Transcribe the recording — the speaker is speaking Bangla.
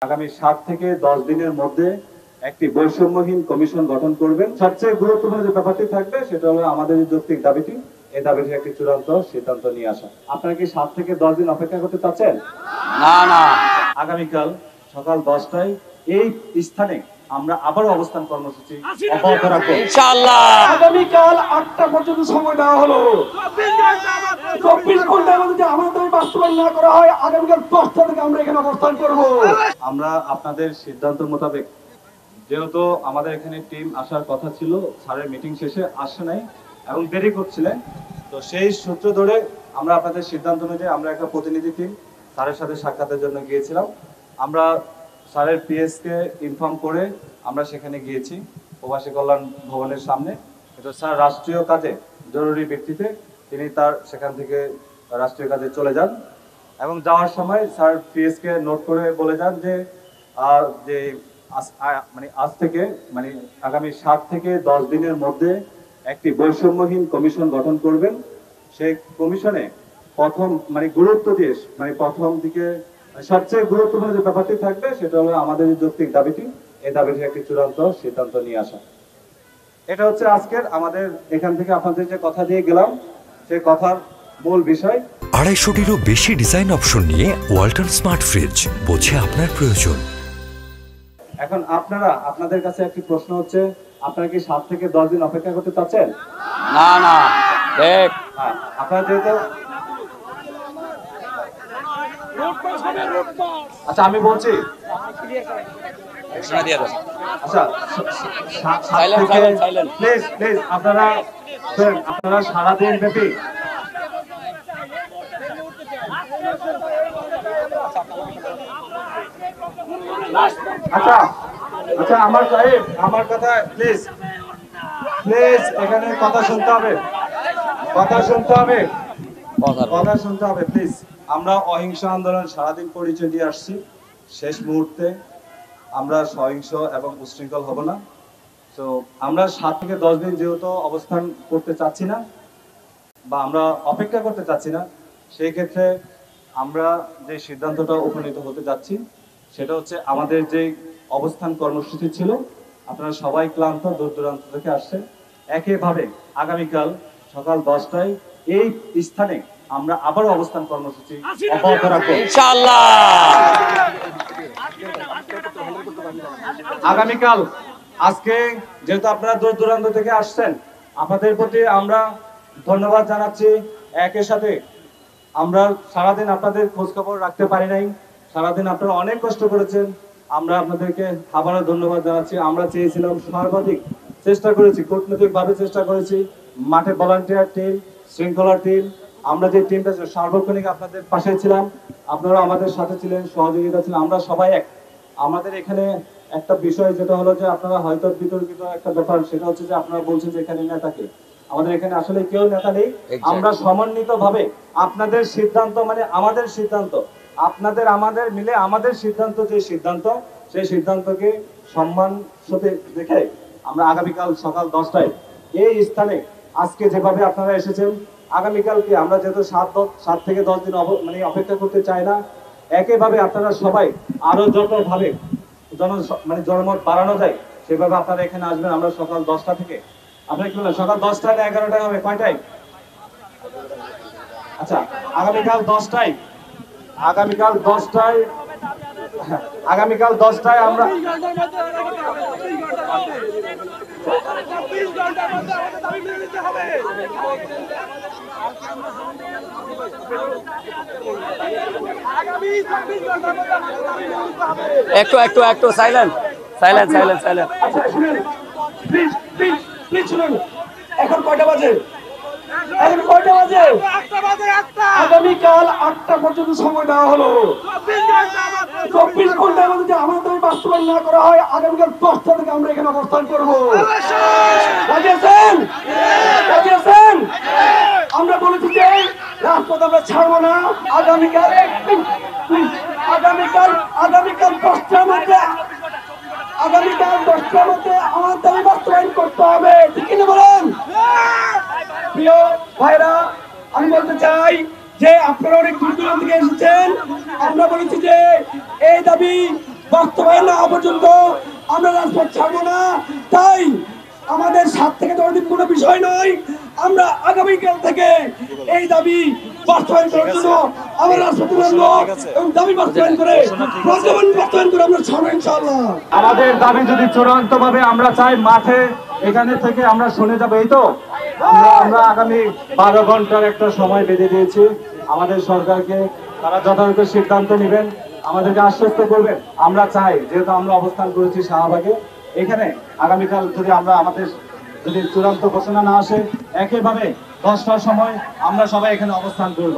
আগামী 7 থেকে 10 দিনের মধ্যে একটি বৈষম্যহীন কমিশন গঠন করবেন। সবচেয়ে গুরুত্বপূর্ণ যে ব্যাপারটি থাকবে সেটা হলো আমাদের যে যৌক্তিক দাবিটি, এই দাবিটির একটি চূড়ান্ত সিদ্ধান্ত নিয়ে আসা। আপনারা কি 7 থেকে 10 দিন অপেক্ষা করতে চাচ্ছেন? না। আগামীকাল সকাল 10টায় এই স্থানে আমরা আবারও অবস্থান কর্মসূচি অব্যাহত রাখবো ইনশাআল্লাহ। আগামীকাল 8টা পর্যন্ত সময় দেওয়া হলো। 24 ঘন্টার মধ্যে আমাদের বাস্তবায়ন না করা হয়, আগামীকাল 10টা থেকে আমরা এখানে অবস্থান করব। আমরা আপনাদের সিদ্ধান্ত মোতাবেক, যেহেতু আমাদের এখানে টিম আসার কথা ছিল, স্যারের মিটিং শেষে আসে নাই এবং দেরি করছিলেন, তো সেই সূত্র ধরে আমরা আপনাদের সিদ্ধান্ত অনুযায়ী আমরা একটা প্রতিনিধি টিম স্যারের সাথে সাক্ষাতের জন্য গিয়েছিলাম। আমরা স্যারের পিএসকে ইনফর্ম করে আমরা সেখানে গিয়েছি প্রবাসী কল্যাণ ভবনের সামনে। কিন্তু স্যার রাষ্ট্রীয় কাজে জরুরি ভিত্তিতে তিনি তার সেখান থেকে রাষ্ট্রীয় কাজে চলে যান এবং যাওয়ার সময় স্যার পিএসকে নোট করে বলে যান যে আজ থেকে আগামী 7 থেকে 10 দিনের মধ্যে একটি বৈষম্যহীন কমিশন গঠন করবেন। সেই কমিশনে প্রথম গুরুত্ব দিয়ে প্রথম দিকে সবচেয়ে গুরুত্বপূর্ণ যে ব্যাপারটি থাকবে সেটা হলো আমাদের যে যৌক্তিক দাবিটি, এই দাবিটির একটি চূড়ান্ত সিদ্ধান্ত নিয়ে আসা। এটা হচ্ছে আজকের আমাদের এখান থেকে আপনাদের যে কথা দিয়ে গেলাম সেই কথার মূল বিষয়। 250-টিরও বেশি ডিজাইন অপশন নিয়ে ওয়ালটন স্মার্ট ফ্রিজ, বোঝে আপনার প্রয়োজন। এখন আপনাদের কাছে একটি প্রশ্ন হচ্ছে, আপনারা কি 7 থেকে 10 দিন অপেক্ষা করতে চাচ্ছেন? না দেখ, আপনারা যেহেতু আচ্ছা আমি বলছি, আচ্ছা প্লিজ আপনারা সারাদিন ব্যাপী আচ্ছা আমার কথা প্লিজ এখানে কথা শুনতে হবে প্লিজ। আমরা অহিংস আন্দোলন সারাদিন পরিচয় দিয়ে আসছি, শেষ মুহূর্তে আমরা সহিংস এবং উশৃঙ্খল হব না। তো আমরা 7 থেকে 10 দিন যেহেতু অবস্থান করতে চাচ্ছি না বা আমরা অপেক্ষা করতে চাচ্ছি না, সেই ক্ষেত্রে আমরা যে সিদ্ধান্তটা উপনীত হতে যাচ্ছি সেটা হচ্ছে আমাদের যে অবস্থান কর্মসূচি ছিল, আপনারা সবাই ক্লান্ত, দূর দূরান্ত থেকে আসছেন, একইভাবে আগামীকাল সকাল 10টায় এই স্থানে আমরা আবারও অবস্থান কর্মসূচি অব্যাহত রাখবো ইনশাআল্লাহ। আগামীকাল আজকে যেহেতু আপনারা দূর দূরান্ত থেকে আসছেন, আপনাদের প্রতি আমরা ধন্যবাদ জানাচ্ছি। একই সাথে আমরা সারাদিন আপনাদের খোঁজ খবর রাখতে পারি নাই, সারাদিন আপনারা অনেক কষ্ট করেছেন, আমরা আপনাদেরকে আবারও ধন্যবাদ জানাচ্ছি। আমরা চেয়েছিলাম, সর্বাধিক চেষ্টা করেছি, কূটনৈতিকভাবে চেষ্টা করেছি, মাঠে ভলান্টিয়ার টিম, শৃঙ্খলা টিম, আমরা যে টিমটা সার্বক্ষণিক আপনাদের পাশে ছিলাম, আপনারা আমাদের সাথে ছিলেন, সহযোগিতা ছিলেন, আমরা সবাই এক। আমাদের এখানে একটা বিষয় যেটা হলো যে আপনারা হয়তো বিতর্কিত একটা ব্যাপার, সেটা হচ্ছে যে আপনারা বলছেন যে এখানে নেতাকে, আমাদের এখানে আসলে কেউ নেতা নেই। আমরা সমন্বিতভাবে আপনাদের সিদ্ধান্ত আমাদের সিদ্ধান্ত, আপনাদের আমাদের মিলে আমাদের সিদ্ধান্ত, যে সিদ্ধান্ত সেই সিদ্ধান্তকে সম্মান সাথে দেখে আমরা আগামীকাল সকাল 10টায় এই স্থানে আজকে যেভাবে আপনারা এসেছেন, আগামীকালকে আমরা যেহেতু 7 থেকে 10 দিন অপেক্ষা করতে চাই না, একইভাবে আপনারা সবাই আরো যতভাবে জনমত বাড়ানো যায় সেভাবে আপনারা এখানে আসবেন। আমরা সকাল 10টা থেকে, আপনারা কি বলেন সকাল 10টায় না 11টায় হবে, কয়টায়? আচ্ছা আগামীকাল 10টায় আমরা একটু সাইলেন্ট। এখন কয়টা বাজে? আগামীকাল 8টা পর্যন্ত সময় দেওয়া হলো। 24 ঘন্টার মধ্যে আমাদের বাস্তবায়ন না করা হয়, আগামীকাল 10টা থেকে আমরা এখানে অবস্থান করব। রাজি আছেন? আমরা বলেছি যে রাজপথ আমরা ছাড়বো না। আগামীকাল 10টার মধ্যে আমার দাবি বাস্তবায়ন করতে হবে, ঠিক না বলেন? প্রিয় ভাইরা, আমি বলতে চাই যে আপনারা অনেক দূর দূরান্ত থেকে এসেছেন, আমরা বলেছি যে এই দাবি বাস্তবায়ন না হওয়া পর্যন্ত আমরা রাজপথ ছাড়বো না। তাই আমাদের 7 থেকে 10 দিন কোনো বিষয় নয়, আমরা আগামীকাল থেকে এই দাবি বাস্তবায়ন করার জন্য আমরা রাজপথে নামবো এবং দাবি বাস্তবায়ন করে প্রজ্ঞাপন বাস্তবায়ন করে আমরা ছাড়বো ইনশাআল্লাহ। আমাদের দাবি যদি চূড়ান্ত ভাবে আমরা চাই মাঠে এখানে থেকে আমরা শুনে যাবো, এই তো আমরা আগামী 12 ঘন্টার একটা সময় বেঁধে দিয়েছি আমাদের সরকারকে, তারা যথাযথ সিদ্ধান্ত নেবেন, আমাদেরকে আশ্বস্ত করবেন। আমরা চাই যেহেতু আমরা অবস্থান করেছি শাহবাগে, এখানে আগামীকাল যদি আমরা আমাদের যদি চূড়ান্ত ঘোষণা না আসে, একইভাবে 10টার সময় আমরা সবাই এখানে অবস্থান করব।